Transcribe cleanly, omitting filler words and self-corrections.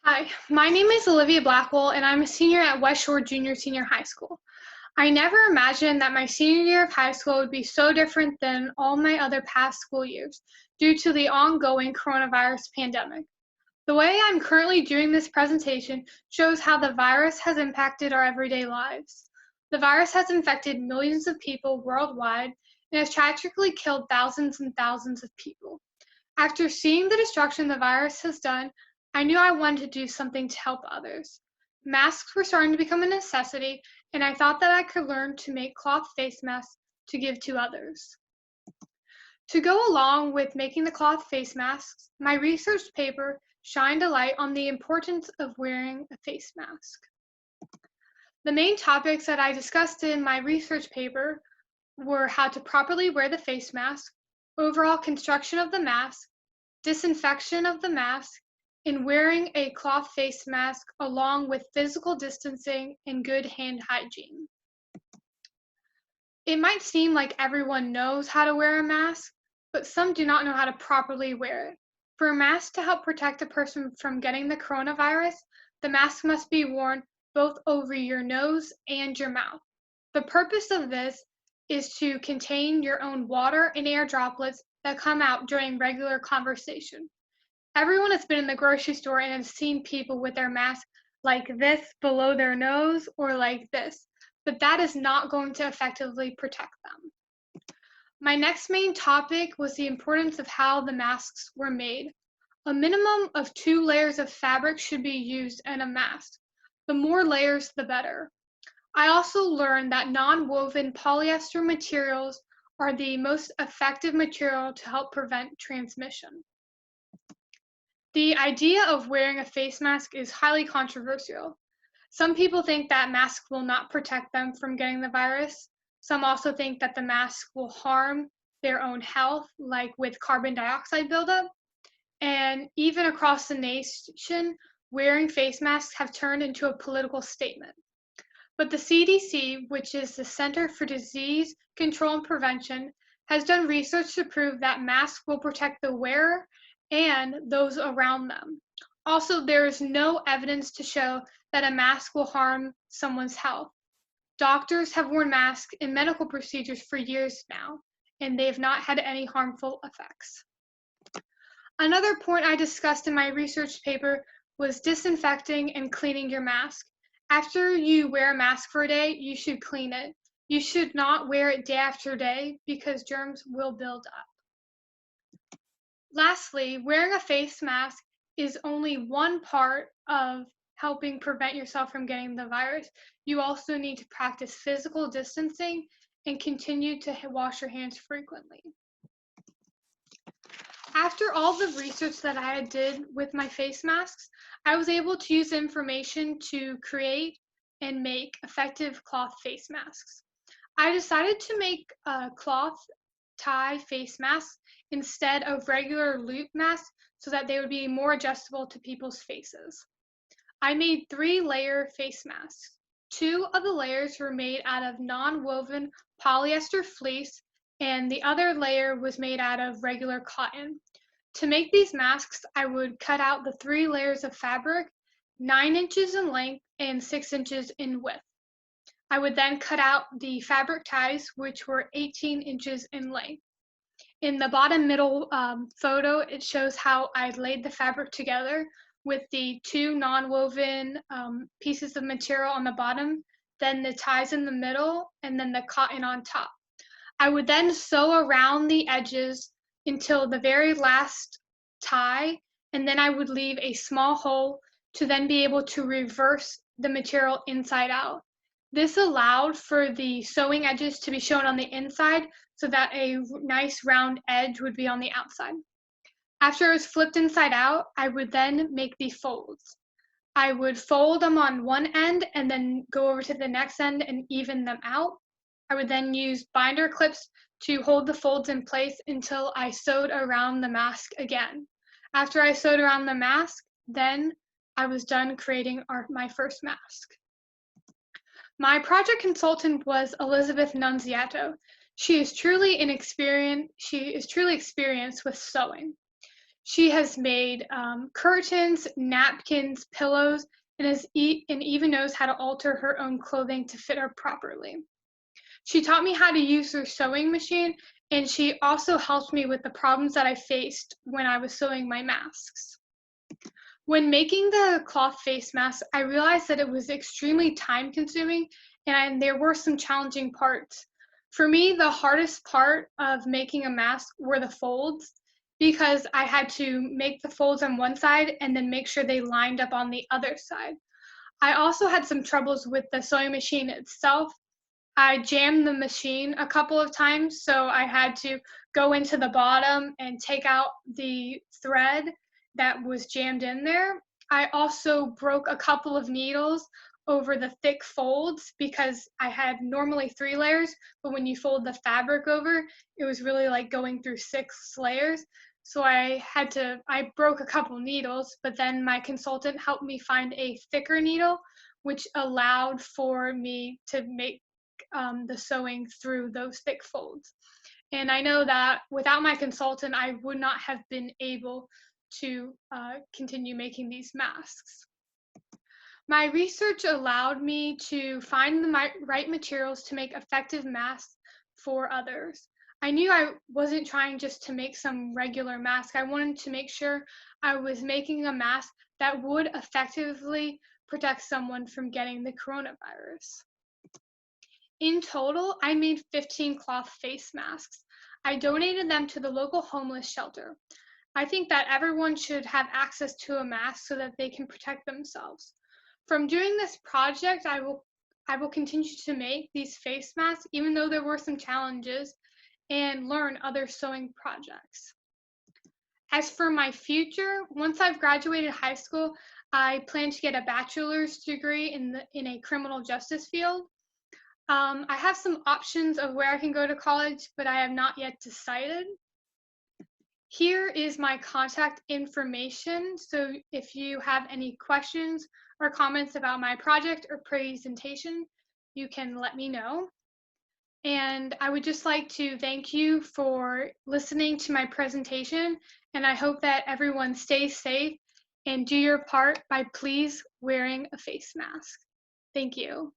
Hi, my name is Olivia Blackwell, and I'm a senior at West Shore Senior High School. I never imagined that my senior year of high school would be so different than all my other past school years due to the ongoing coronavirus pandemic. The way I'm currently doing this presentation shows how the virus has impacted our everyday lives. The virus has infected millions of people worldwide and has tragically killed thousands and thousands of people. After seeing the destruction the virus has done, I knew I wanted to do something to help others. Masks were starting to become a necessity, and I thought that I could learn to make cloth face masks to give to others. To go along with making the cloth face masks, my research paper shined a light on the importance of wearing a face mask. The main topics that I discussed in my research paper were how to properly wear the face mask, overall construction of the mask, disinfection of the mask, and wearing a cloth face mask along with physical distancing and good hand hygiene. It might seem like everyone knows how to wear a mask, but some do not know how to properly wear it. For a mask to help protect a person from getting the coronavirus, the mask must be worn both over your nose and your mouth. The purpose of this is to contain your own water and air droplets that come out during regular conversation. Everyone has been in the grocery store and has seen people with their mask like this below their nose or like this, but that is not going to effectively protect them. My next main topic was the importance of how the masks were made. A minimum of 2 layers of fabric should be used in a mask. The more layers, the better. I also learned that non-woven polyester materials are the most effective material to help prevent transmission. The idea of wearing a face mask is highly controversial. Some people think that masks will not protect them from getting the virus. Some also think that the mask will harm their own health, like with carbon dioxide buildup. And even across the nation, wearing face masks have turned into a political statement. But the CDC, which is the Center for Disease Control and Prevention, has done research to prove that masks will protect the wearer and those around them. Also, there is no evidence to show that a mask will harm someone's health. Doctors have worn masks in medical procedures for years now, and they have not had any harmful effects. Another point I discussed in my research paper was disinfecting and cleaning your mask. After you wear a mask for a day, you should clean it. You should not wear it day after day because germs will build up. Lastly, wearing a face mask is only one part of helping prevent yourself from getting the virus. You also need to practice physical distancing and continue to wash your hands frequently. After all the research that I did with my face masks, I was able to use information to create and make effective cloth face masks. I decided to make a cloth tie face masks instead of regular loop masks so that they would be more adjustable to people's faces. I made 3-layer face masks. 2 of the layers were made out of non-woven polyester fleece, and the other layer was made out of regular cotton. To make these masks, I would cut out the 3 layers of fabric, 9 inches in length and 6 inches in width. I would then cut out the fabric ties, which were 18 inches in length. In the bottom middle photo, it shows how I laid the fabric together with the 2 non-woven pieces of material on the bottom, then the ties in the middle, and then the cotton on top. I would then sew around the edges until the very last tie, and then I would leave a small hole to then be able to reverse the material inside out. This allowed for the sewing edges to be shown on the inside so that a nice round edge would be on the outside. After it was flipped inside out, I would then make the folds. I would fold them on one end and then go over to the next end and even them out. I would then use binder clips to hold the folds in place until I sewed around the mask again. After I sewed around the mask, then I was done creating my first mask. My project consultant was Elizabeth Nunziato. She is truly experienced with sewing. She has made curtains, napkins, pillows, and even knows how to alter her own clothing to fit her properly. She taught me how to use her sewing machine, and she also helped me with the problems that I faced when I was sewing my masks. When making the cloth face mask, I realized that it was extremely time consuming and there were some challenging parts. For me, the hardest part of making a mask were the folds because I had to make the folds on one side and then make sure they lined up on the other side. I also had some troubles with the sewing machine itself. I jammed the machine a couple of times, so I had to go into the bottom and take out the thread that was jammed in there. I also broke a couple of needles over the thick folds because I had normally 3 layers, but when you fold the fabric over, it was really like going through 6 layers. So I broke a couple needles, but then my consultant helped me find a thicker needle, which allowed for me to make the sewing through those thick folds. And I know that without my consultant, I would not have been able to continue making these masks. My research allowed me to find the right materials to make effective masks for others. I knew I wasn't trying just to make some regular mask. I wanted to make sure I was making a mask that would effectively protect someone from getting the coronavirus. In total, I made 15 cloth face masks. I donated them to the local homeless shelter. I think that everyone should have access to a mask so that they can protect themselves. From doing this project, I will continue to make these face masks even though there were some challenges and learn other sewing projects. As for my future, once I've graduated high school, I plan to get a bachelor's degree in a criminal justice field. I have some options of where I can go to college, but I have not yet decided. Here is my contact information, so if you have any questions or comments about my project or presentation, you can let me know. And I would just like to thank you for listening to my presentation, and I hope that everyone stays safe and do your part by please wearing a face mask. Thank you.